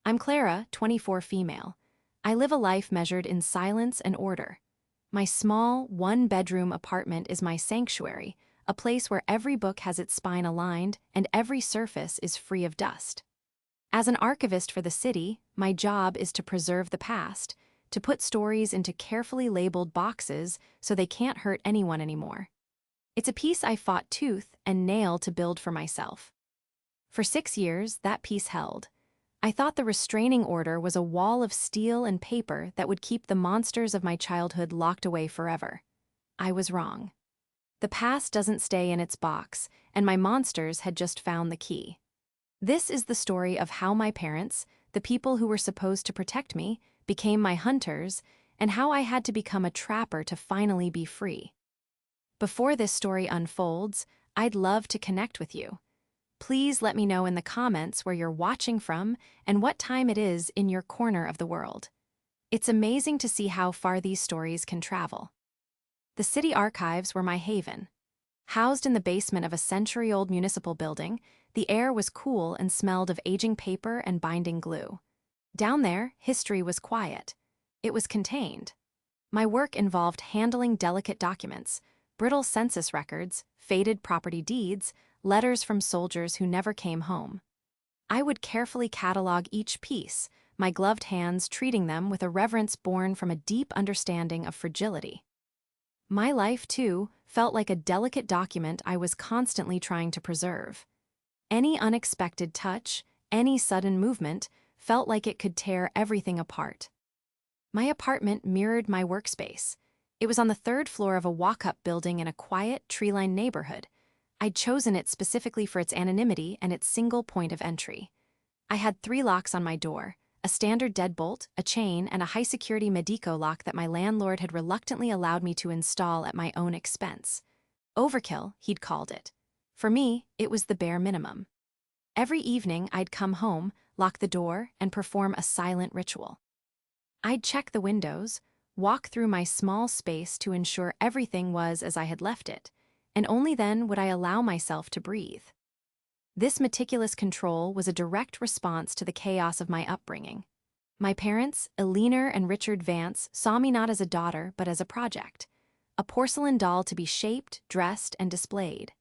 I'm Clara, 24 female. I live a life measured in silence and order. My small, one-bedroom apartment is my sanctuary, a place where every book has its spine aligned and every surface is free of dust. As an archivist for the city, my job is to preserve the past, to put stories into carefully labeled boxes so they can't hurt anyone anymore. It's a piece I fought tooth and nail to build for myself. For 6 years, that piece held. I thought the restraining order was a wall of steel and paper that would keep the monsters of my childhood locked away forever. I was wrong. The past doesn't stay in its box, and my monsters had just found the key. This is the story of how my parents, the people who were supposed to protect me, became my hunters, and how I had to become a trapper to finally be free. Before this story unfolds, I'd love to connect with you. Please let me know in the comments where you're watching from and what time it is in your corner of the world. It's amazing to see how far these stories can travel. The city archives were my haven. Housed in the basement of a century-old municipal building, the air was cool and smelled of aging paper and binding glue. Down there, history was quiet. It was contained. My work involved handling delicate documents, brittle census records, faded property deeds, letters from soldiers who never came home. I would carefully catalog each piece, my gloved hands treating them with a reverence born from a deep understanding of fragility. My life, too, felt like a delicate document I was constantly trying to preserve. Any unexpected touch, any sudden movement, felt like it could tear everything apart. My apartment mirrored my workspace. It was on the third floor of a walk-up building in a quiet, tree-lined neighborhood. I'd chosen it specifically for its anonymity and its single point of entry. I had 3 locks on my door, a standard deadbolt, a chain, and a high-security Medico lock that my landlord had reluctantly allowed me to install at my own expense. Overkill, he'd called it. For me, it was the bare minimum. Every evening, I'd come home, lock the door, and perform a silent ritual. I'd check the windows, walk through my small space to ensure everything was as I had left it, and only then would I allow myself to breathe. This meticulous control was a direct response to the chaos of my upbringing. My parents, Eleanor and Richard Vance, saw me not as a daughter but as a project, a porcelain doll to be shaped, dressed, and displayed.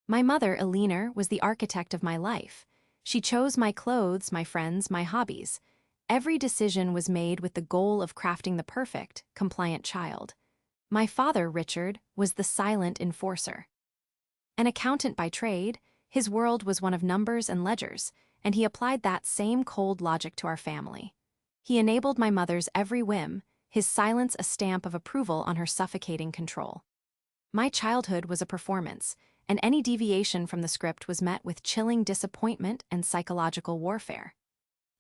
My mother, Eleanor, was the architect of my life. She chose my clothes, my friends, my hobbies. Every decision was made with the goal of crafting the perfect, compliant child. My father, Richard, was the silent enforcer. An accountant by trade, his world was one of numbers and ledgers, and he applied that same cold logic to our family. He enabled my mother's every whim, his silence a stamp of approval on her suffocating control. My childhood was a performance, and any deviation from the script was met with chilling disappointment and psychological warfare.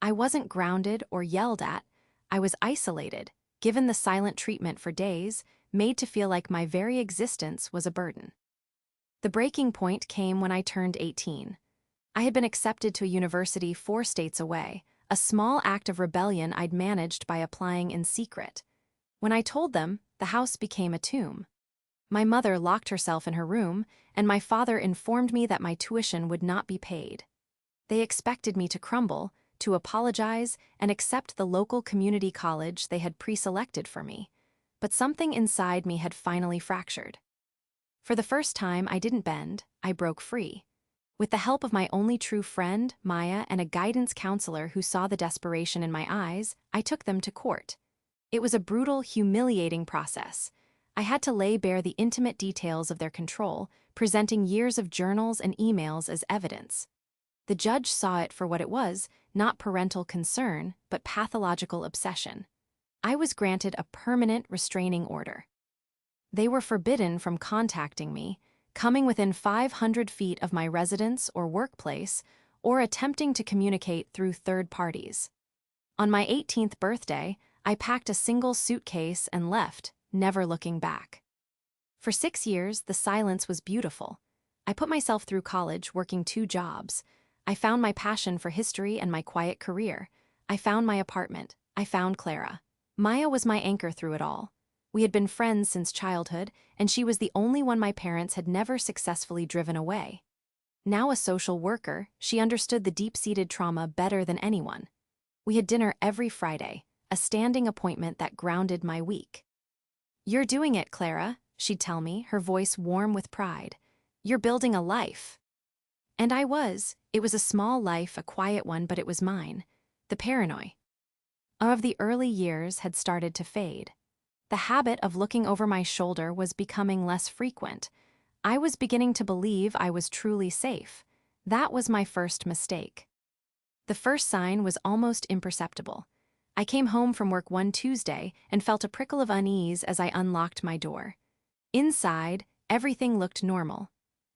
I wasn't grounded or yelled at, I was isolated, given the silent treatment for days, made to feel like my very existence was a burden. The breaking point came when I turned 18. I had been accepted to a university 4 states away, a small act of rebellion I'd managed by applying in secret. When I told them, the house became a tomb. My mother locked herself in her room, and my father informed me that my tuition would not be paid. They expected me to crumble, to apologize, and accept the local community college they had pre-selected for me. But something inside me had finally fractured. For the first time, I didn't bend, I broke free. With the help of my only true friend, Maya, and a guidance counselor who saw the desperation in my eyes, I took them to court. It was a brutal, humiliating process. I had to lay bare the intimate details of their control, presenting years of journals and emails as evidence. The judge saw it for what it was, not parental concern, but pathological obsession. I was granted a permanent restraining order. They were forbidden from contacting me, coming within 500 feet of my residence or workplace, or attempting to communicate through third parties. On my 18th birthday, I packed a single suitcase and left, never looking back. For 6 years, the silence was beautiful. I put myself through college working 2 jobs. I found my passion for history and my quiet career. I found my apartment. I found Clara. Maya was my anchor through it all. We had been friends since childhood, and she was the only one my parents had never successfully driven away. Now a social worker, she understood the deep-seated trauma better than anyone. We had dinner every Friday, a standing appointment that grounded my week. "You're doing it, Clara," she'd tell me, her voice warm with pride. "You're building a life." And I was. It was a small life, a quiet one, but it was mine. The paranoia of the early years had started to fade. The habit of looking over my shoulder was becoming less frequent. I was beginning to believe I was truly safe. That was my first mistake. The first sign was almost imperceptible. I came home from work one Tuesday and felt a prickle of unease as I unlocked my door. Inside, everything looked normal.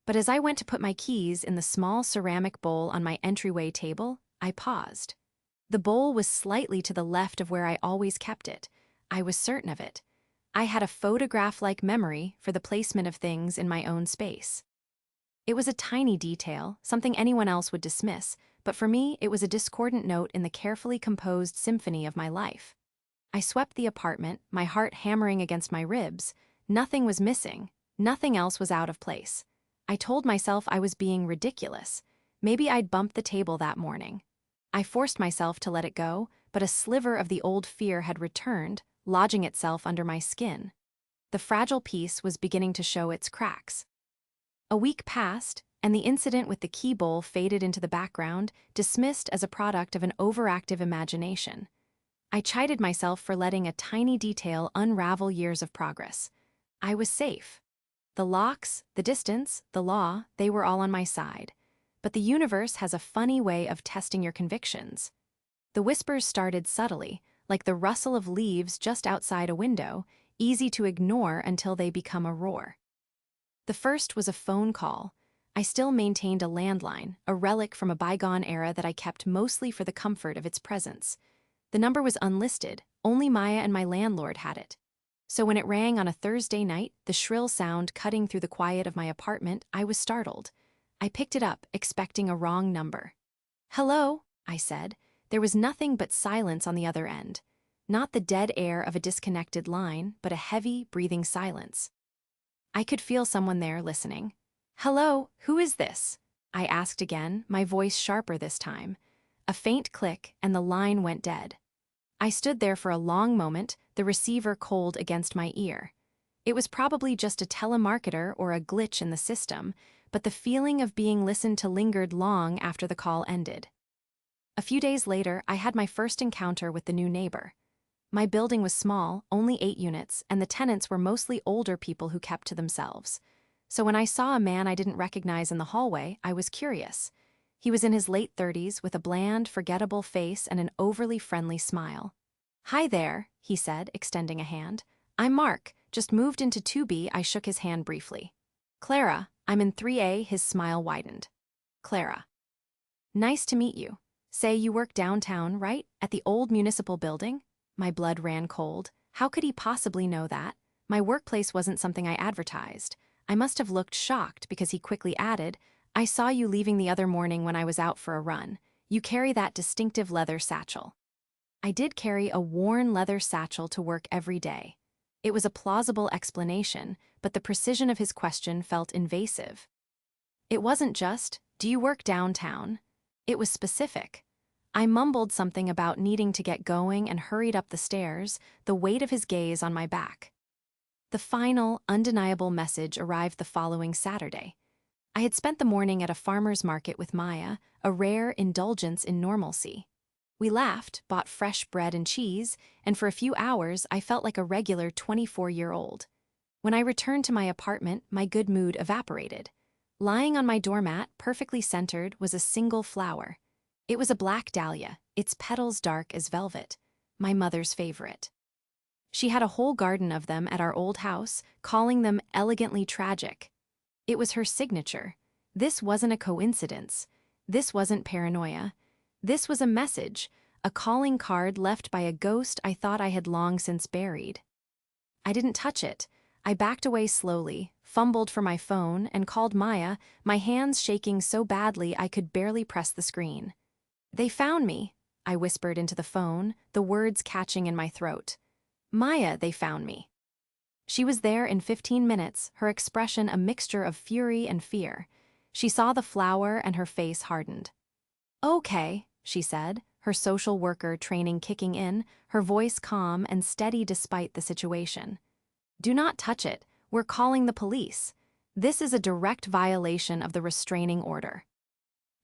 But as I went to put my keys in the small ceramic bowl on my entryway table, I paused. The bowl was slightly to the left of where I always kept it. I was certain of it. I had a photograph-like memory for the placement of things in my own space. It was a tiny detail, something anyone else would dismiss, but for me it was a discordant note in the carefully composed symphony of my life. I swept the apartment, my heart hammering against my ribs. Nothing was missing. Nothing else was out of place. I told myself I was being ridiculous. Maybe I'd bumped the table that morning. I forced myself to let it go, but a sliver of the old fear had returned, lodging itself under my skin. The fragile piece was beginning to show its cracks. A week passed, and the incident with the key bowl faded into the background, dismissed as a product of an overactive imagination. I chided myself for letting a tiny detail unravel years of progress. I was safe. The locks, the distance, the law, they were all on my side. But the universe has a funny way of testing your convictions. The whispers started subtly, like the rustle of leaves just outside a window, easy to ignore until they become a roar. The first was a phone call. I still maintained a landline, a relic from a bygone era that I kept mostly for the comfort of its presence. The number was unlisted, only Maya and my landlord had it. So when it rang on a Thursday night, the shrill sound cutting through the quiet of my apartment, I was startled. I picked it up, expecting a wrong number. "Hello," I said. There was nothing but silence on the other end. Not the dead air of a disconnected line, but a heavy, breathing silence. I could feel someone there listening. "Hello, who is this?" I asked again, my voice sharper this time. A faint click, and the line went dead. I stood there for a long moment, the receiver cold against my ear. It was probably just a telemarketer or a glitch in the system, but the feeling of being listened to lingered long after the call ended. A few days later, I had my first encounter with the new neighbor. My building was small, only 8 units, and the tenants were mostly older people who kept to themselves. So when I saw a man I didn't recognize in the hallway, I was curious. He was in his late 30s with a bland, forgettable face and an overly friendly smile. "Hi there," he said, extending a hand. "I'm Mark, just moved into 2B." I shook his hand briefly. "Clara, I'm in 3A." His smile widened. "Clara. Nice to meet you. Say, you work downtown, right? At the old municipal building?" My blood ran cold. How could he possibly know that? My workplace wasn't something I advertised. I must have looked shocked because he quickly added, "I saw you leaving the other morning when I was out for a run. You carry that distinctive leather satchel." I did carry a worn leather satchel to work every day. It was a plausible explanation, but the precision of his question felt invasive. It wasn't just, "Do you work downtown?" It was specific. I mumbled something about needing to get going and hurried up the stairs, the weight of his gaze on my back. The final, undeniable message arrived the following Saturday. I had spent the morning at a farmer's market with Maya, a rare indulgence in normalcy. We laughed, bought fresh bread and cheese, and for a few hours I felt like a regular 24-year-old. When I returned to my apartment, my good mood evaporated. Lying on my doormat, perfectly centered, was a single flower. It was a black dahlia, its petals dark as velvet, my mother's favorite. She had a whole garden of them at our old house, calling them elegantly tragic. It was her signature. This wasn't a coincidence. This wasn't paranoia. This was a message, a calling card left by a ghost I thought I had long since buried. I didn't touch it. I backed away slowly, fumbled for my phone, and called Maya, my hands shaking so badly I could barely press the screen. "They found me," I whispered into the phone, the words catching in my throat. "Maya, they found me." She was there in 15 minutes, her expression a mixture of fury and fear. She saw the flower and her face hardened. "Okay," she said, her social worker training kicking in, her voice calm and steady despite the situation. "Do not touch it. We're calling the police. This is a direct violation of the restraining order."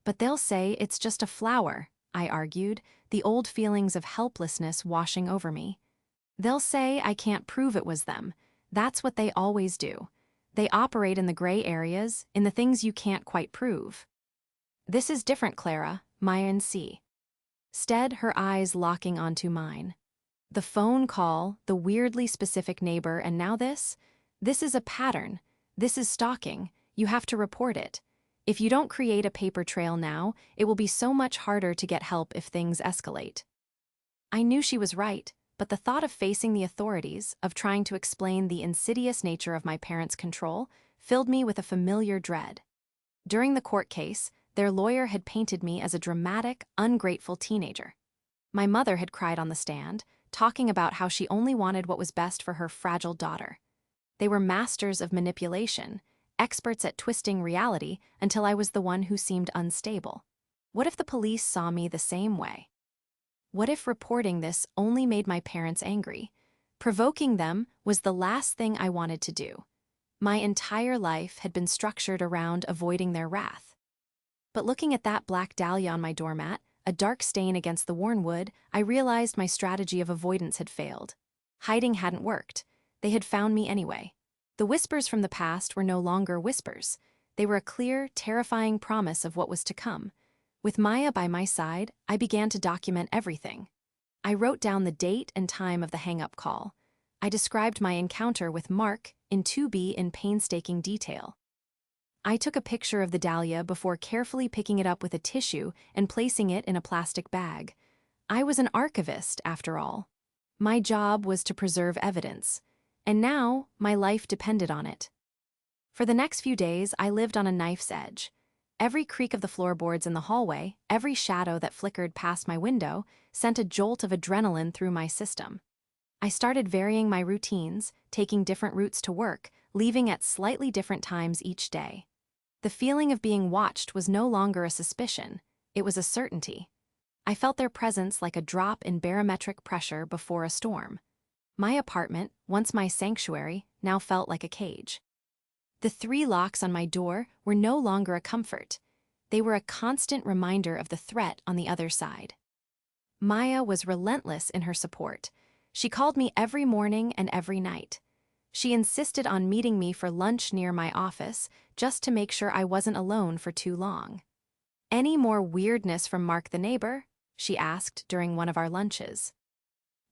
"But they'll say it's just a flower," I argued, the old feelings of helplessness washing over me. "They'll say I can't prove it was them. That's what they always do. They operate in the gray areas, in the things you can't quite prove." "This is different, Clara," Maya insisted. Stead, her eyes locking onto mine. "The phone call, the weirdly specific neighbor, and now this? This is a pattern. This is stalking. You have to report it. If you don't create a paper trail now, it will be so much harder to get help if things escalate." I knew she was right, but the thought of facing the authorities, of trying to explain the insidious nature of my parents' control, filled me with a familiar dread. During the court case, their lawyer had painted me as a dramatic, ungrateful teenager. My mother had cried on the stand, talking about how she only wanted what was best for her fragile daughter. They were masters of manipulation, experts at twisting reality until I was the one who seemed unstable. What if the police saw me the same way? What if reporting this only made my parents angry? Provoking them was the last thing I wanted to do. My entire life had been structured around avoiding their wrath. But looking at that black dahlia on my doormat, a dark stain against the worn wood, I realized my strategy of avoidance had failed. Hiding hadn't worked. They had found me anyway. The whispers from the past were no longer whispers. They were a clear, terrifying promise of what was to come. With Maya by my side, I began to document everything. I wrote down the date and time of the hang-up call. I described my encounter with Mark in 2B in painstaking detail. I took a picture of the dahlia before carefully picking it up with a tissue and placing it in a plastic bag. I was an archivist, after all. My job was to preserve evidence, and now my life depended on it. For the next few days, I lived on a knife's edge. Every creak of the floorboards in the hallway, every shadow that flickered past my window, sent a jolt of adrenaline through my system. I started varying my routines, taking different routes to work, leaving at slightly different times each day. The feeling of being watched was no longer a suspicion, it was a certainty. I felt their presence like a drop in barometric pressure before a storm. My apartment, once my sanctuary, now felt like a cage. The 3 locks on my door were no longer a comfort. They were a constant reminder of the threat on the other side. Maya was relentless in her support. She called me every morning and every night. She insisted on meeting me for lunch near my office, just to make sure I wasn't alone for too long. "Any more weirdness from Mark the neighbor?" she asked during one of our lunches.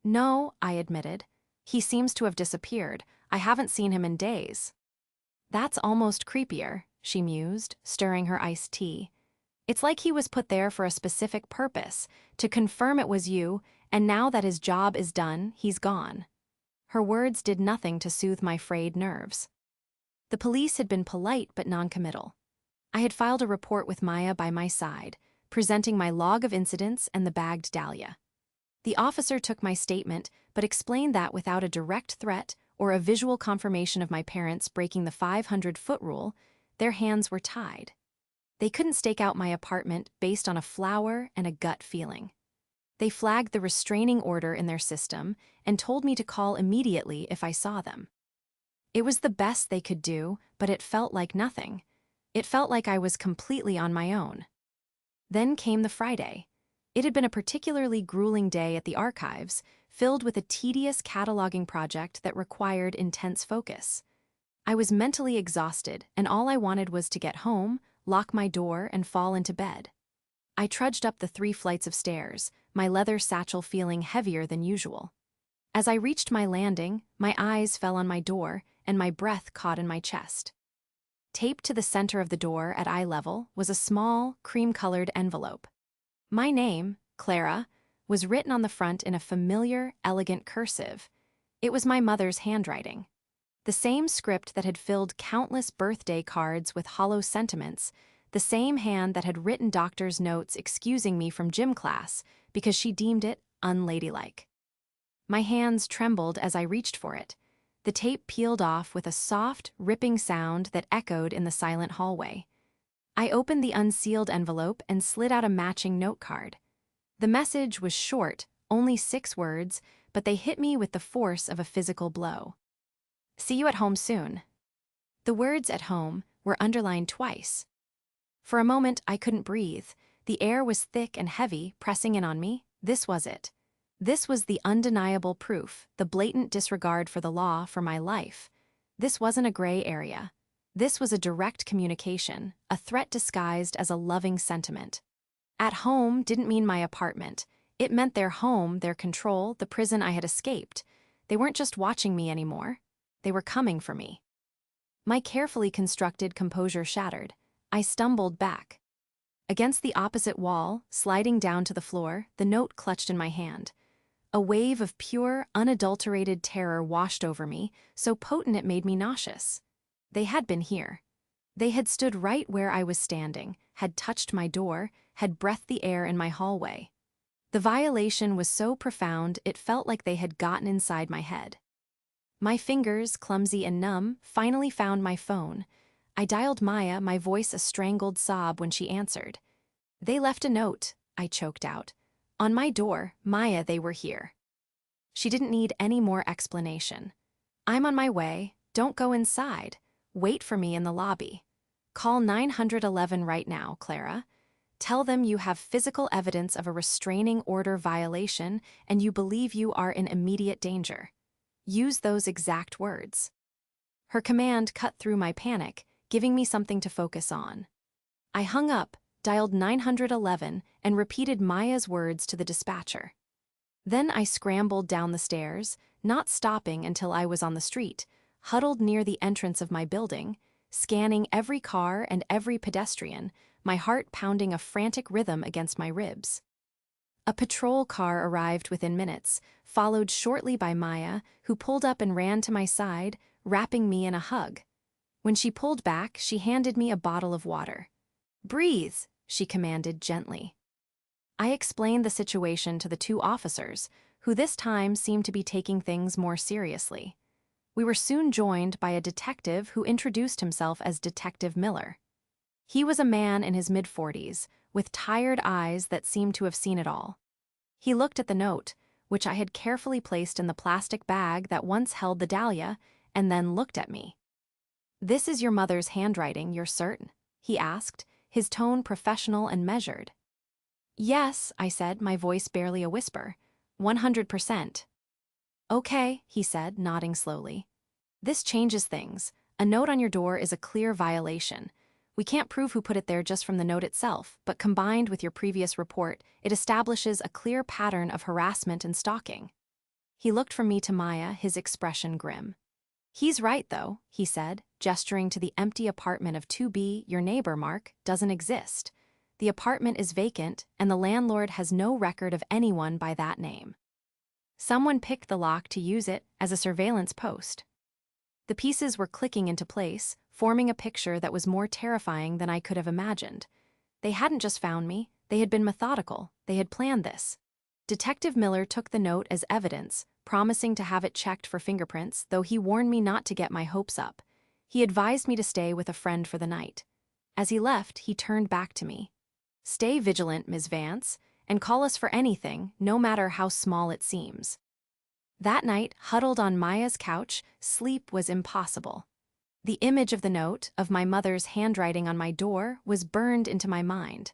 "No," I admitted. "He seems to have disappeared. I haven't seen him in days." "That's almost creepier," she mused, stirring her iced tea. "It's like he was put there for a specific purpose, to confirm it was you, and now that his job is done, he's gone." Her words did nothing to soothe my frayed nerves. The police had been polite but noncommittal. I had filed a report with Maya by my side, presenting my log of incidents and the bagged dahlia. The officer took my statement, but explained that without a direct threat or a visual confirmation of my parents breaking the 500-foot rule, their hands were tied. They couldn't stake out my apartment based on a flower and a gut feeling. They flagged the restraining order in their system and told me to call immediately if I saw them. It was the best they could do, but it felt like nothing. It felt like I was completely on my own. Then came the Friday. It had been a particularly grueling day at the archives, filled with a tedious cataloging project that required intense focus. I was mentally exhausted, and all I wanted was to get home, lock my door, and fall into bed. I trudged up the 3 flights of stairs, my leather satchel feeling heavier than usual. As I reached my landing, my eyes fell on my door, and my breath caught in my chest. Taped to the center of the door at eye level was a small, cream-colored envelope. My name, Clara, was written on the front in a familiar, elegant cursive. It was my mother's handwriting. The same script that had filled countless birthday cards with hollow sentiments, the same hand that had written doctor's notes excusing me from gym class because she deemed it unladylike. My hands trembled as I reached for it. The tape peeled off with a soft, ripping sound that echoed in the silent hallway. I opened the unsealed envelope and slid out a matching note card. The message was short, only 6 words, but they hit me with the force of a physical blow. See you at home soon. The words "at home" were underlined twice. For a moment, I couldn't breathe. The air was thick and heavy, pressing in on me. This was it. This was the undeniable proof, the blatant disregard for the law for my life. This wasn't a gray area. This was a direct communication, a threat disguised as a loving sentiment. At home didn't mean my apartment. It meant their home, their control, the prison I had escaped. They weren't just watching me anymore. They were coming for me. My carefully constructed composure shattered. I stumbled back. Against the opposite wall, sliding down to the floor, the note clutched in my hand. A wave of pure, unadulterated terror washed over me, so potent it made me nauseous. They had been here. They had stood right where I was standing, had touched my door, had breathed the air in my hallway. The violation was so profound it felt like they had gotten inside my head. My fingers, clumsy and numb, finally found my phone. I dialed Maya, my voice a strangled sob when she answered. "They left a note," I choked out. "On my door, Maya, they were here." She didn't need any more explanation. "I'm on my way. Don't go inside. Wait for me in the lobby. Call 911 right now, Clara. Tell them you have physical evidence of a restraining order violation and you believe you are in immediate danger. Use those exact words." Her command cut through my panic, giving me something to focus on. I hung up, dialed 911, and repeated Maya's words to the dispatcher. Then I scrambled down the stairs, not stopping until I was on the street, huddled near the entrance of my building, scanning every car and every pedestrian, my heart pounding a frantic rhythm against my ribs. A patrol car arrived within minutes, followed shortly by Maya, who pulled up and ran to my side, wrapping me in a hug. When she pulled back, she handed me a bottle of water. "Breathe," she commanded gently. I explained the situation to the 2 officers, who this time seemed to be taking things more seriously. We were soon joined by a detective who introduced himself as Detective Miller. He was a man in his mid-40s, with tired eyes that seemed to have seen it all. He looked at the note, which I had carefully placed in the plastic bag that once held the dahlia, and then looked at me. "This is your mother's handwriting, you're certain?" he asked, his tone professional and measured. "Yes," I said, my voice barely a whisper. 100%. "Okay," he said, nodding slowly. "This changes things. A note on your door is a clear violation. We can't prove who put it there just from the note itself, but combined with your previous report, it establishes a clear pattern of harassment and stalking." He looked from me to Maya, his expression grim. "He's right, though," he said, gesturing to the empty apartment of 2B. "Your neighbor, Mark, doesn't exist. The apartment is vacant, and the landlord has no record of anyone by that name. Someone picked the lock to use it as a surveillance post." The pieces were clicking into place, forming a picture that was more terrifying than I could have imagined. They hadn't just found me, they had been methodical, they had planned this. Detective Miller took the note as evidence, promising to have it checked for fingerprints, though he warned me not to get my hopes up. He advised me to stay with a friend for the night. As he left, he turned back to me. "Stay vigilant, Ms. Vance, and call us for anything, no matter how small it seems." That night, huddled on Maya's couch, sleep was impossible. The image of the note, of my mother's handwriting on my door, was burned into my mind.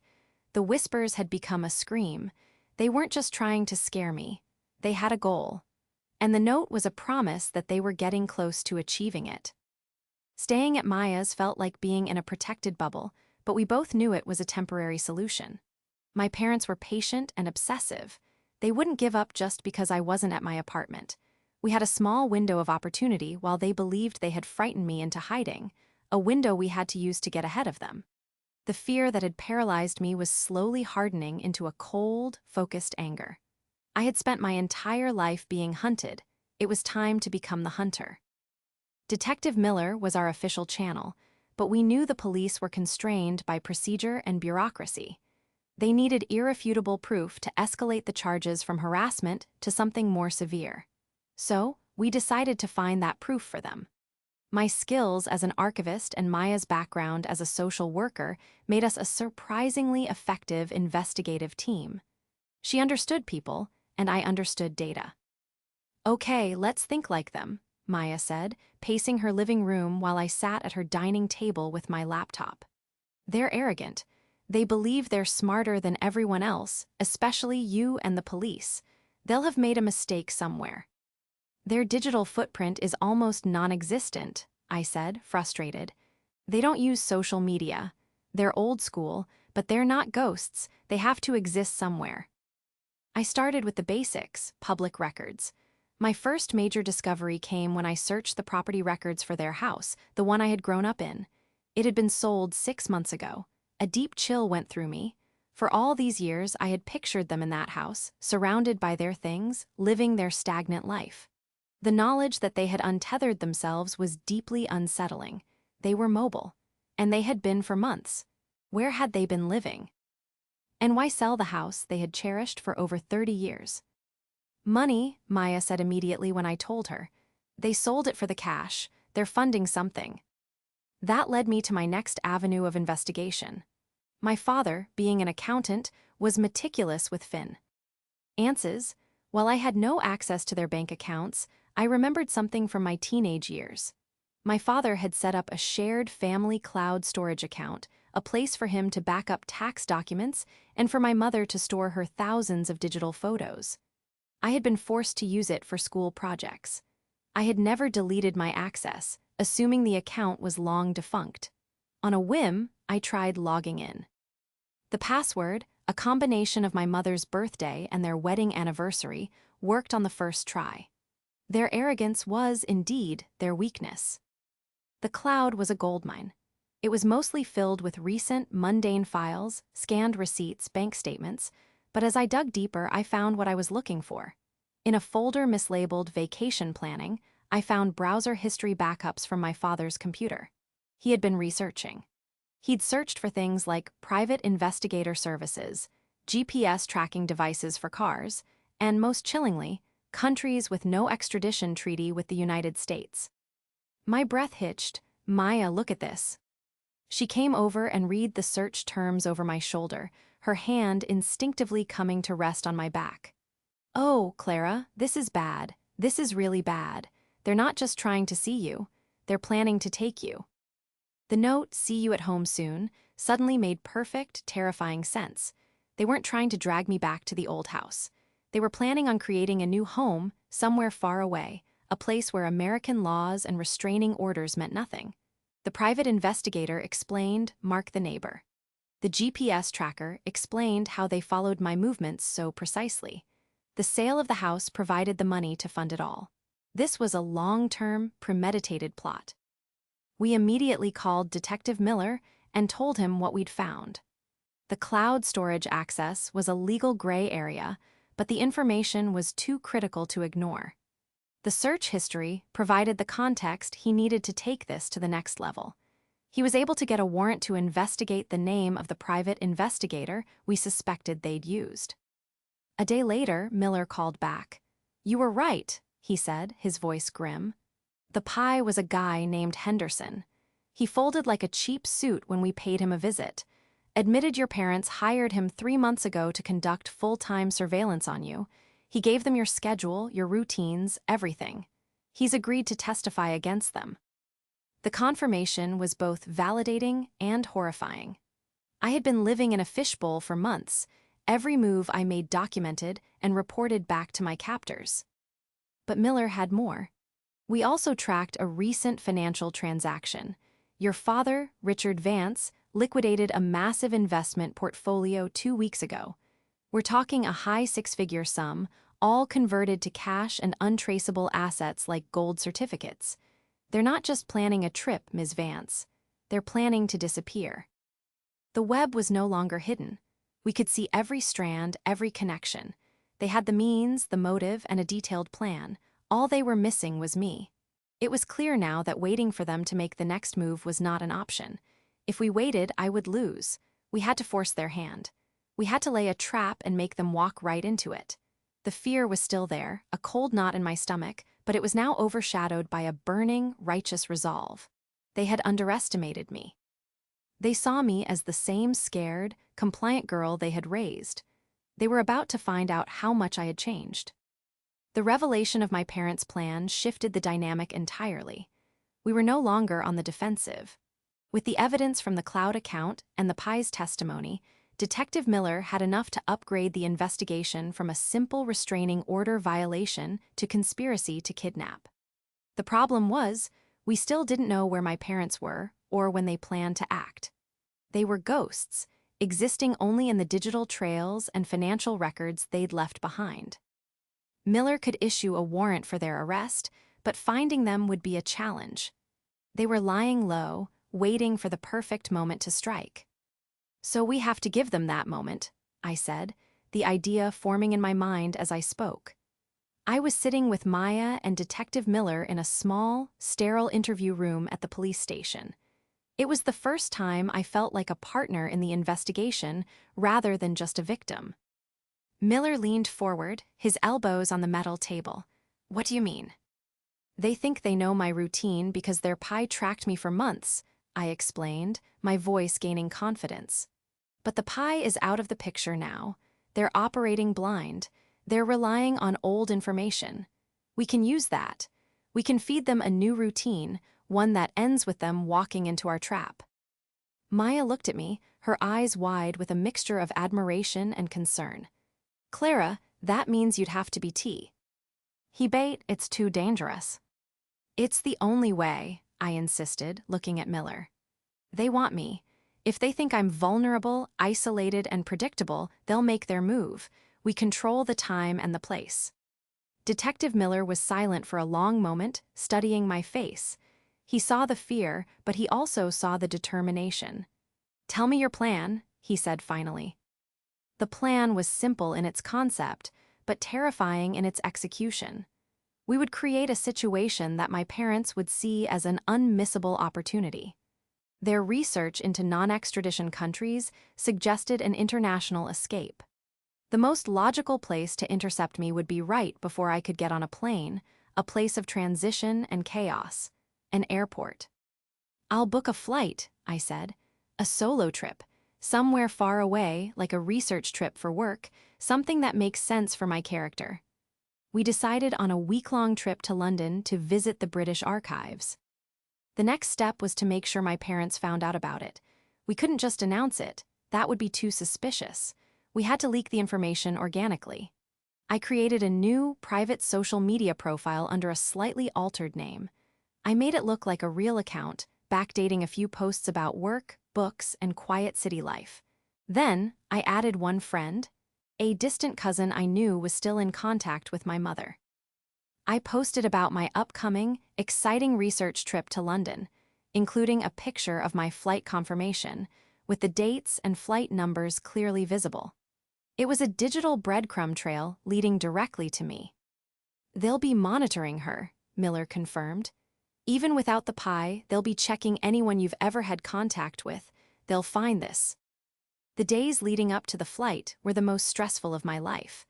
The whispers had become a scream. They weren't just trying to scare me. They had a goal. And the note was a promise that they were getting close to achieving it. Staying at Maya's felt like being in a protected bubble, but we both knew it was a temporary solution. My parents were patient and obsessive. They wouldn't give up just because I wasn't at my apartment. We had a small window of opportunity while they believed they had frightened me into hiding, a window we had to use to get ahead of them. The fear that had paralyzed me was slowly hardening into a cold, focused anger. I had spent my entire life being hunted. It was time to become the hunter. Detective Miller was our official channel, but we knew the police were constrained by procedure and bureaucracy. They needed irrefutable proof to escalate the charges from harassment to something more severe. So, we decided to find that proof for them. My skills as an archivist and Maya's background as a social worker made us a surprisingly effective investigative team. She understood people, and I understood data. Okay, let's think like them, Maya said, pacing her living room while I sat at her dining table with my laptop. They're arrogant. They believe they're smarter than everyone else, especially you and the police. They'll have made a mistake somewhere. Their digital footprint is almost non-existent, I said, frustrated. They don't use social media. They're old school, but they're not ghosts. They have to exist somewhere. I started with the basics, public records. My first major discovery came when I searched the property records for their house, the one I had grown up in. It had been sold 6 months ago. A deep chill went through me. For all these years, I had pictured them in that house, surrounded by their things, living their stagnant life. The knowledge that they had untethered themselves was deeply unsettling. They were mobile, and they had been for months. Where had they been living? And why sell the house they had cherished for over 30 years? Money, Maya said immediately when I told her. They sold it for the cash. They're funding something. That led me to my next avenue of investigation. My father, being an accountant, was meticulous with finances. While I had no access to their bank accounts, I remembered something from my teenage years. My father had set up a shared family cloud storage account, a place for him to back up tax documents and for my mother to store her thousands of digital photos. I had been forced to use it for school projects. I had never deleted my access, assuming the account was long defunct. On a whim, I tried logging in. The password, a combination of my mother's birthday and their wedding anniversary, worked on the first try. Their arrogance was, indeed, their weakness. The cloud was a goldmine. It was mostly filled with recent, mundane files, scanned receipts, bank statements, but as I dug deeper, I found what I was looking for. In a folder mislabeled Vacation Planning, I found browser history backups from my father's computer. He had been researching. He'd searched for things like private investigator services, GPS tracking devices for cars, and most chillingly, countries with no extradition treaty with the United States. My breath hitched. Maya, look at this. She came over and read the search terms over my shoulder, her hand instinctively coming to rest on my back. Oh, Clara, this is bad. This is really bad. They're not just trying to see you. They're planning to take you. The note, "See you at home soon," suddenly made perfect, terrifying sense. They weren't trying to drag me back to the old house. They were planning on creating a new home somewhere far away, a place where American laws and restraining orders meant nothing. The private investigator explained, "Mark the neighbor." The GPS tracker explained how they followed my movements so precisely. The sale of the house provided the money to fund it all. This was a long-term, premeditated plot. We immediately called Detective Miller and told him what we'd found. The cloud storage access was a legal gray area, but the information was too critical to ignore. The search history provided the context he needed to take this to the next level. He was able to get a warrant to investigate the name of the private investigator we suspected they'd used. A day later, Miller called back. "You were right," he said, his voice grim. "The pie was a guy named Henderson. He folded like a cheap suit when we paid him a visit. Admitted your parents hired him 3 months ago to conduct full-time surveillance on you. He gave them your schedule, your routines, everything. He's agreed to testify against them." The confirmation was both validating and horrifying. I had been living in a fishbowl for months, every move I made documented and reported back to my captors. But Miller had more. We also tracked a recent financial transaction. Your father, Richard Vance, liquidated a massive investment portfolio 2 weeks ago. We're talking a high 6-figure sum, all converted to cash and untraceable assets like gold certificates. They're not just planning a trip, Ms. Vance. They're planning to disappear. The web was no longer hidden. We could see every strand, every connection. They had the means, the motive, and a detailed plan. All they were missing was me. It was clear now that waiting for them to make the next move was not an option. If we waited, I would lose. We had to force their hand. We had to lay a trap and make them walk right into it. The fear was still there, a cold knot in my stomach, but it was now overshadowed by a burning, righteous resolve. They had underestimated me. They saw me as the same scared, compliant girl they had raised. They were about to find out how much I had changed. The revelation of my parents' plan shifted the dynamic entirely. We were no longer on the defensive. With the evidence from the Cloud account and the Pye's testimony, Detective Miller had enough to upgrade the investigation from a simple restraining order violation to conspiracy to kidnap. The problem was, we still didn't know where my parents were or when they planned to act. They were ghosts, existing only in the digital trails and financial records they'd left behind. Miller could issue a warrant for their arrest, but finding them would be a challenge. They were lying low, waiting for the perfect moment to strike. So we have to give them that moment, I said, the idea forming in my mind as I spoke. I was sitting with Maya and Detective Miller in a small, sterile interview room at the police station. It was the first time I felt like a partner in the investigation rather than just a victim. Miller leaned forward, his elbows on the metal table. What do you mean? They think they know my routine because their Pye tracked me for months, I explained, my voice gaining confidence. But the Pye is out of the picture now. They're operating blind. They're relying on old information. We can use that. We can feed them a new routine, one that ends with them walking into our trap. Maya looked at me, her eyes wide with a mixture of admiration and concern. Clara, that means you'd have to be T. He bait, it's too dangerous. It's the only way, I insisted, looking at Miller. They want me. If they think I'm vulnerable, isolated, and predictable, they'll make their move. We control the time and the place. Detective Miller was silent for a long moment, studying my face. He saw the fear, but he also saw the determination. Tell me your plan, he said finally. The plan was simple in its concept, but terrifying in its execution. We would create a situation that my parents would see as an unmissable opportunity. Their research into non-extradition countries suggested an international escape. The most logical place to intercept me would be right before I could get on a plane, a place of transition and chaos, an airport. I'll book a flight, I said, a solo trip, somewhere far away, like a research trip for work, something that makes sense for my character. We decided on a week-long trip to London to visit the British archives. The next step was to make sure my parents found out about it. We couldn't just announce it. That would be too suspicious. We had to leak the information organically. I created a new, private social media profile under a slightly altered name. I made it look like a real account, backdating a few posts about work, books, and quiet city life. Then, I added one friend, a distant cousin I knew was still in contact with my mother. I posted about my upcoming, exciting research trip to London, including a picture of my flight confirmation, with the dates and flight numbers clearly visible. It was a digital breadcrumb trail leading directly to me. They'll be monitoring her, Miller confirmed. Even without the Pye, they'll be checking anyone you've ever had contact with. They'll find this. The days leading up to the flight were the most stressful of my life.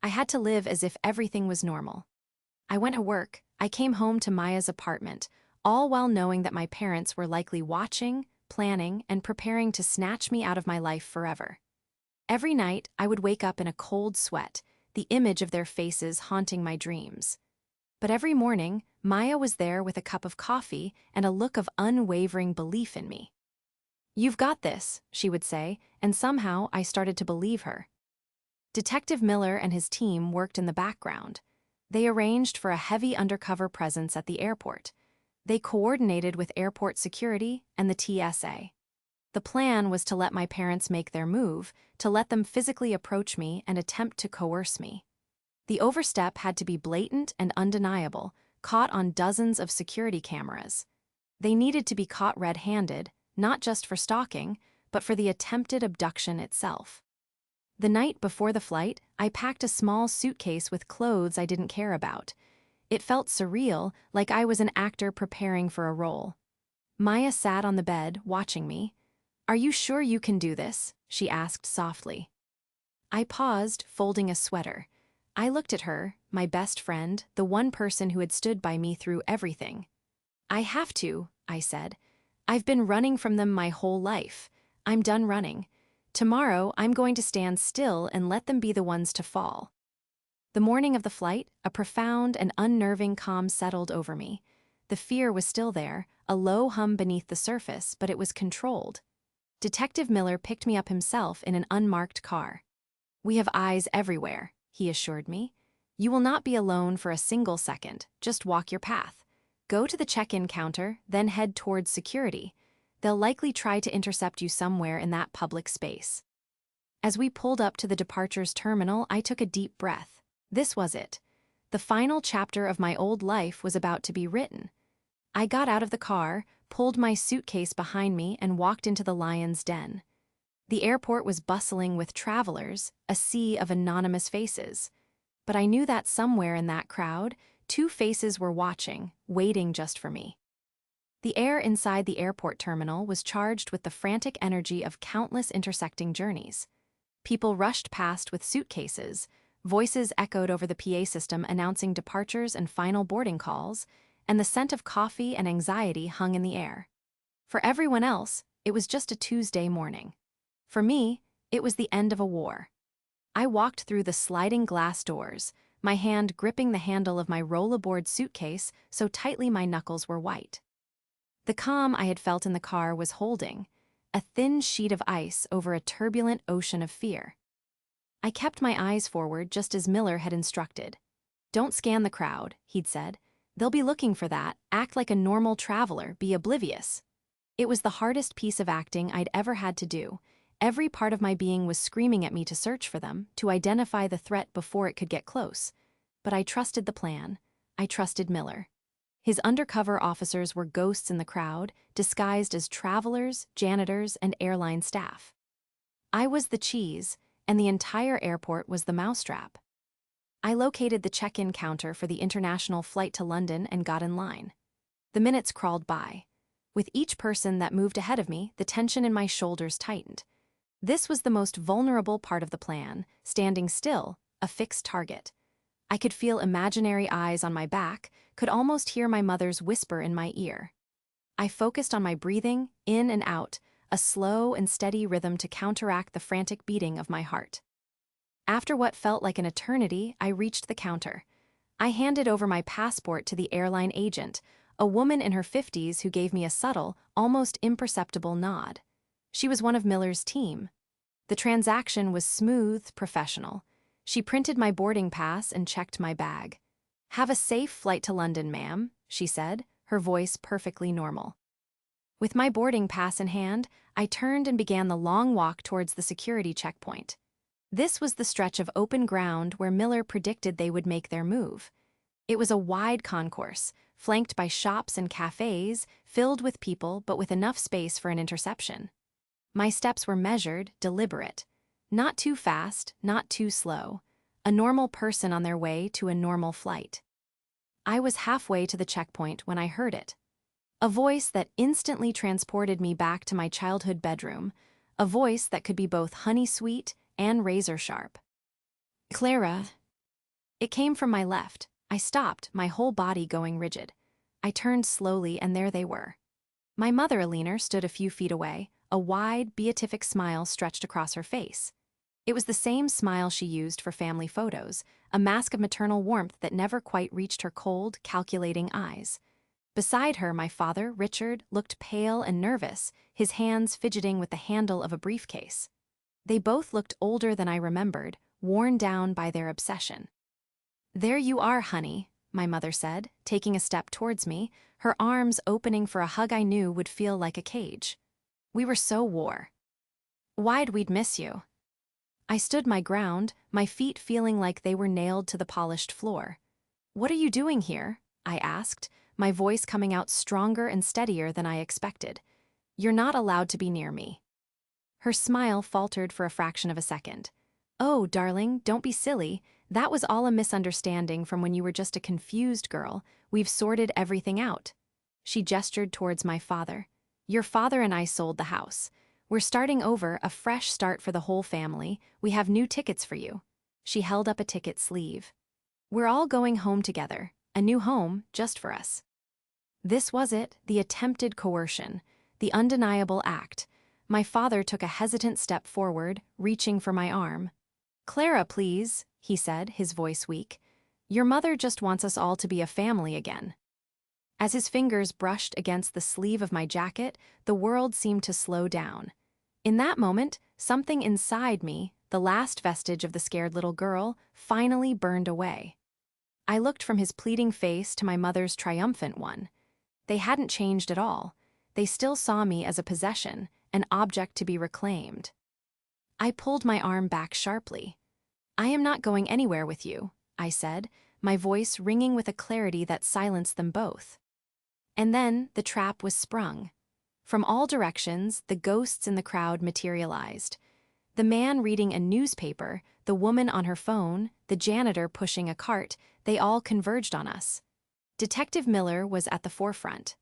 I had to live as if everything was normal. I went to work. I came home to Maya's apartment, all while knowing that my parents were likely watching, planning, and preparing to snatch me out of my life forever. Every night, I would wake up in a cold sweat, the image of their faces haunting my dreams. But every morning, Maya was there with a cup of coffee and a look of unwavering belief in me. "You've got this," she would say, and somehow I started to believe her. Detective Miller and his team worked in the background. They arranged for a heavy undercover presence at the airport. They coordinated with airport security and the TSA. The plan was to let my parents make their move, to let them physically approach me and attempt to coerce me. The overstep had to be blatant and undeniable, caught on dozens of security cameras. They needed to be caught red-handed, not just for stalking, but for the attempted abduction itself. The night before the flight, I packed a small suitcase with clothes I didn't care about. It felt surreal, like I was an actor preparing for a role. Maya sat on the bed, watching me. "Are you sure you can do this?" she asked softly. I paused, folding a sweater. I looked at her, my best friend, the one person who had stood by me through everything. "I have to," I said. "I've been running from them my whole life. I'm done running. Tomorrow, I'm going to stand still and let them be the ones to fall. The morning of the flight, a profound and unnerving calm settled over me. The fear was still there, a low hum beneath the surface, but it was controlled. Detective Miller picked me up himself in an unmarked car. "We have eyes everywhere," he assured me. "You will not be alone for a single second, just walk your path. Go to the check-in counter, then head towards security. They'll likely try to intercept you somewhere in that public space." As we pulled up to the departures terminal, I took a deep breath. This was it. The final chapter of my old life was about to be written. I got out of the car, pulled my suitcase behind me, and walked into the lion's den. The airport was bustling with travelers, a sea of anonymous faces. But I knew that somewhere in that crowd, two faces were watching, waiting just for me. The air inside the airport terminal was charged with the frantic energy of countless intersecting journeys. People rushed past with suitcases, voices echoed over the PA system announcing departures and final boarding calls, and the scent of coffee and anxiety hung in the air. For everyone else, it was just a Tuesday morning. For me, it was the end of a war. I walked through the sliding glass doors, my hand gripping the handle of my rollaboard suitcase so tightly my knuckles were white. The calm I had felt in the car was holding, a thin sheet of ice over a turbulent ocean of fear. I kept my eyes forward just as Miller had instructed. "Don't scan the crowd," he'd said. "They'll be looking for that, act like a normal traveler, be oblivious." It was the hardest piece of acting I'd ever had to do. Every part of my being was screaming at me to search for them, to identify the threat before it could get close. But I trusted the plan. I trusted Miller. His undercover officers were ghosts in the crowd, disguised as travelers, janitors, and airline staff. I was the cheese, and the entire airport was the mousetrap. I located the check-in counter for the international flight to London and got in line. The minutes crawled by. With each person that moved ahead of me, the tension in my shoulders tightened. This was the most vulnerable part of the plan, standing still, a fixed target. I could feel imaginary eyes on my back, could almost hear my mother's whisper in my ear. I focused on my breathing, in and out, a slow and steady rhythm to counteract the frantic beating of my heart. After what felt like an eternity, I reached the counter. I handed over my passport to the airline agent, a woman in her 50s who gave me a subtle, almost imperceptible nod. She was one of Miller's team. The transaction was smooth, professional. She printed my boarding pass and checked my bag. "Have a safe flight to London, ma'am," she said, her voice perfectly normal. With my boarding pass in hand, I turned and began the long walk towards the security checkpoint. This was the stretch of open ground where Miller predicted they would make their move. It was a wide concourse, flanked by shops and cafes, filled with people but with enough space for an interception. My steps were measured, deliberate. Not too fast, not too slow. A normal person on their way to a normal flight. I was halfway to the checkpoint when I heard it. A voice that instantly transported me back to my childhood bedroom. A voice that could be both honey-sweet and razor-sharp. "Clara." It came from my left. I stopped, my whole body going rigid. I turned slowly, and there they were. My mother, Alina, stood a few feet away, a wide, beatific smile stretched across her face. It was the same smile she used for family photos, a mask of maternal warmth that never quite reached her cold, calculating eyes. Beside her, my father, Richard, looked pale and nervous, his hands fidgeting with the handle of a briefcase. They both looked older than I remembered, worn down by their obsession. "There you are, honey," my mother said, taking a step towards me, her arms opening for a hug I knew would feel like a cage. "We were so wore. Why'd we'd miss you?" I stood my ground, my feet feeling like they were nailed to the polished floor. "What are you doing here?" I asked, my voice coming out stronger and steadier than I expected. "You're not allowed to be near me." Her smile faltered for a fraction of a second. "Oh, darling, don't be silly. That was all a misunderstanding from when you were just a confused girl. We've sorted everything out." She gestured towards my father. "Your father and I sold the house. We're starting over, a fresh start for the whole family. We have new tickets for you." She held up a ticket sleeve. "We're all going home together, a new home just for us." This was it, the attempted coercion, the undeniable act. My father took a hesitant step forward, reaching for my arm. "Clara, please," he said, his voice weak. "Your mother just wants us all to be a family again." As his fingers brushed against the sleeve of my jacket, the world seemed to slow down. In that moment, something inside me, the last vestige of the scared little girl, finally burned away. I looked from his pleading face to my mother's triumphant one. They hadn't changed at all. They still saw me as a possession, an object to be reclaimed. I pulled my arm back sharply. "I am not going anywhere with you," I said, my voice ringing with a clarity that silenced them both. And then the trap was sprung. From all directions, the ghosts in the crowd materialized. The man reading a newspaper, the woman on her phone, the janitor pushing a cart, they all converged on us. Detective Miller was at the forefront.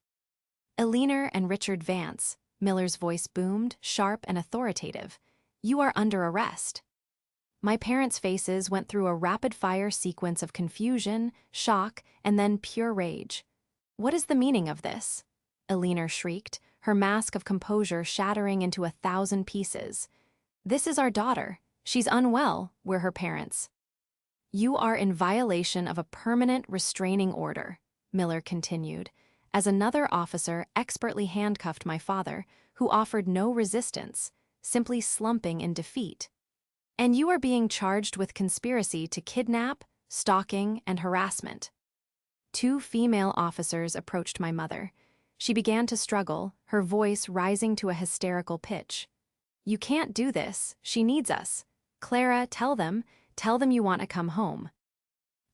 "Eleanor and Richard Vance," Miller's voice boomed, sharp and authoritative. "You are under arrest." My parents' faces went through a rapid-fire sequence of confusion, shock, and then pure rage. "What is the meaning of this?" Eleanor shrieked, her mask of composure shattering into 1,000 pieces. "This is our daughter. She's unwell. We're her parents." "You are in violation of a permanent restraining order," Miller continued, as another officer expertly handcuffed my father, who offered no resistance, simply slumping in defeat. "And you are being charged with conspiracy to kidnap, stalking, and harassment." Two female officers approached my mother. She began to struggle, her voice rising to a hysterical pitch. "You can't do this. She needs us. Clara, tell them you want to come home."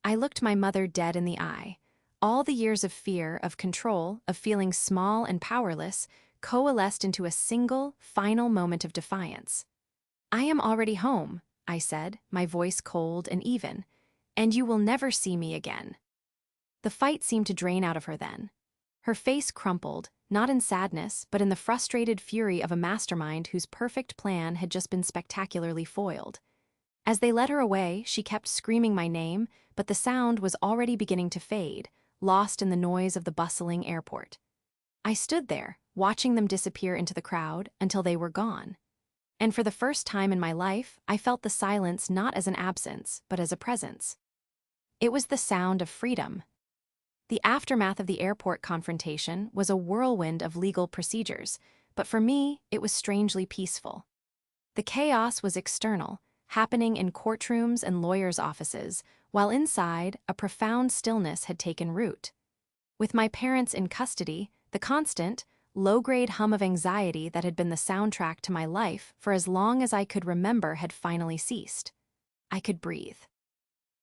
I looked my mother dead in the eye. All the years of fear, of control, of feeling small and powerless, coalesced into a single, final moment of defiance. "I am already home," I said, my voice cold and even, "and you will never see me again." The fight seemed to drain out of her then. Her face crumpled, not in sadness, but in the frustrated fury of a mastermind whose perfect plan had just been spectacularly foiled. As they led her away, she kept screaming my name, but the sound was already beginning to fade, lost in the noise of the bustling airport. I stood there, watching them disappear into the crowd until they were gone. And for the first time in my life, I felt the silence not as an absence, but as a presence. It was the sound of freedom. The aftermath of the airport confrontation was a whirlwind of legal procedures, but for me, it was strangely peaceful. The chaos was external, happening in courtrooms and lawyers' offices, while inside, a profound stillness had taken root. With my parents in custody, the constant, low-grade hum of anxiety that had been the soundtrack to my life for as long as I could remember had finally ceased. I could breathe.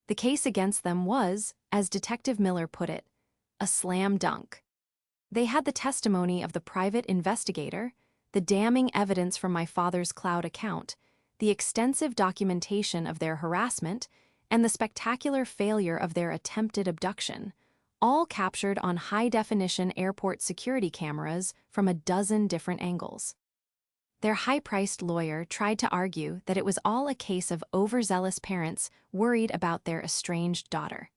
The case against them was, as Detective Miller put it, a slam dunk. They had the testimony of the private investigator, the damning evidence from my father's cloud account, the extensive documentation of their harassment, and the spectacular failure of their attempted abduction, all captured on high-definition airport security cameras from a dozen different angles. Their high-priced lawyer tried to argue that it was all a case of overzealous parents worried about their estranged daughter.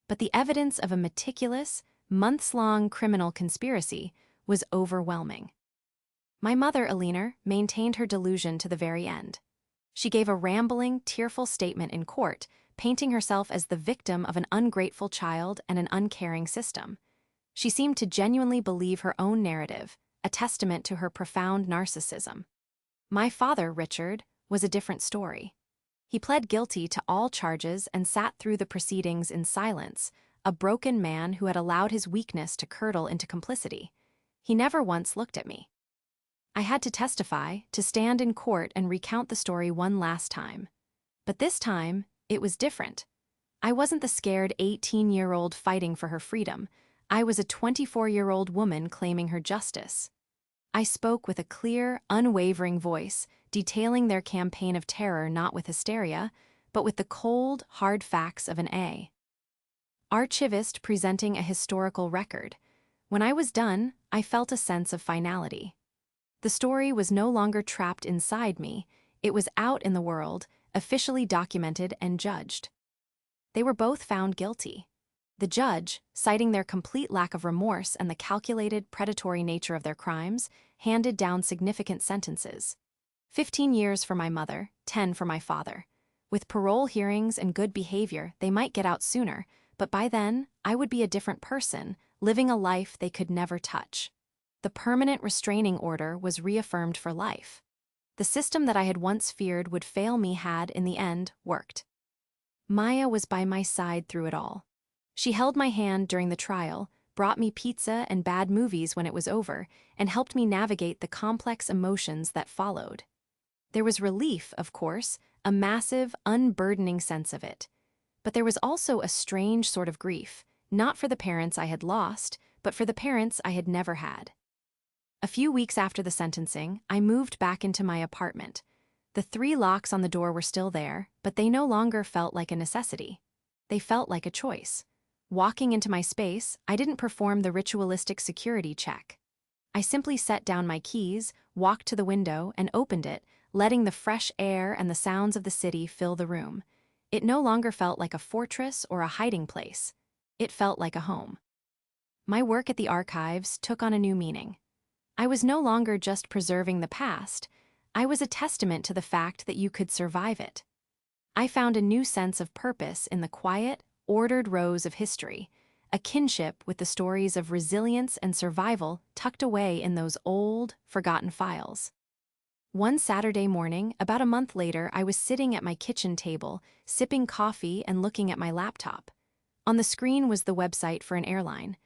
But the evidence of a meticulous, months-long criminal conspiracy was overwhelming. My mother, Eleanor, maintained her delusion to the very end. She gave a rambling, tearful statement in court, painting herself as the victim of an ungrateful child and an uncaring system. She seemed to genuinely believe her own narrative, a testament to her profound narcissism. My father, Richard, was a different story. He pled guilty to all charges and sat through the proceedings in silence, a broken man who had allowed his weakness to curdle into complicity. He never once looked at me. I had to testify, to stand in court and recount the story one last time. But this time, it was different. I wasn't the scared 18-year-old fighting for her freedom. I was a 24-year-old woman claiming her justice. I spoke with a clear, unwavering voice, detailing their campaign of terror not with hysteria, but with the cold, hard facts of an archivist presenting a historical record. When I was done, I felt a sense of finality. The story was no longer trapped inside me, it was out in the world, officially documented and judged. They were both found guilty. The judge, citing their complete lack of remorse and the calculated, predatory nature of their crimes, handed down significant sentences. 15 years for my mother, 10 for my father. With parole hearings and good behavior, they might get out sooner, but by then, I would be a different person, living a life they could never touch. The permanent restraining order was reaffirmed for life. The system that I had once feared would fail me had, in the end, worked. Maya was by my side through it all. She held my hand during the trial, brought me pizza and bad movies when it was over, and helped me navigate the complex emotions that followed. There was relief, of course, a massive, unburdening sense of it. But there was also a strange sort of grief, not for the parents I had lost, but for the parents I had never had. A few weeks after the sentencing, I moved back into my apartment. The 3 locks on the door were still there, but they no longer felt like a necessity. They felt like a choice. Walking into my space, I didn't perform the ritualistic security check. I simply set down my keys, walked to the window, and opened it, letting the fresh air and the sounds of the city fill the room. It no longer felt like a fortress or a hiding place. It felt like a home. My work at the archives took on a new meaning. I was no longer just preserving the past. I was a testament to the fact that you could survive it. I found a new sense of purpose in the quiet, ordered rows of history, a kinship with the stories of resilience and survival tucked away in those old, forgotten files. One Saturday morning, about a month later, I was sitting at my kitchen table, sipping coffee and looking at my laptop. On the screen was the website for an airline.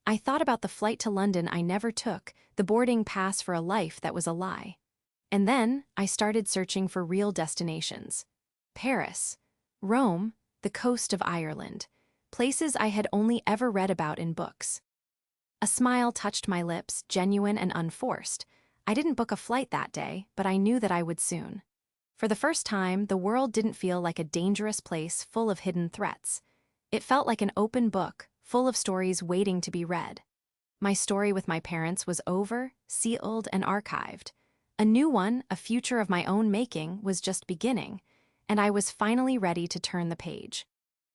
I thought about the flight to London I never took, the boarding pass for a life that was a lie. And then I started searching for real destinations. Paris, Rome, the coast of Ireland, places I had only ever read about in books. A smile touched my lips, genuine and unforced. I didn't book a flight that day, but I knew that I would soon. For the first time, the world didn't feel like a dangerous place full of hidden threats. It felt like an open book, full of stories waiting to be read. My story with my parents was over, sealed, and archived. A new one, a future of my own making, was just beginning, and I was finally ready to turn the page.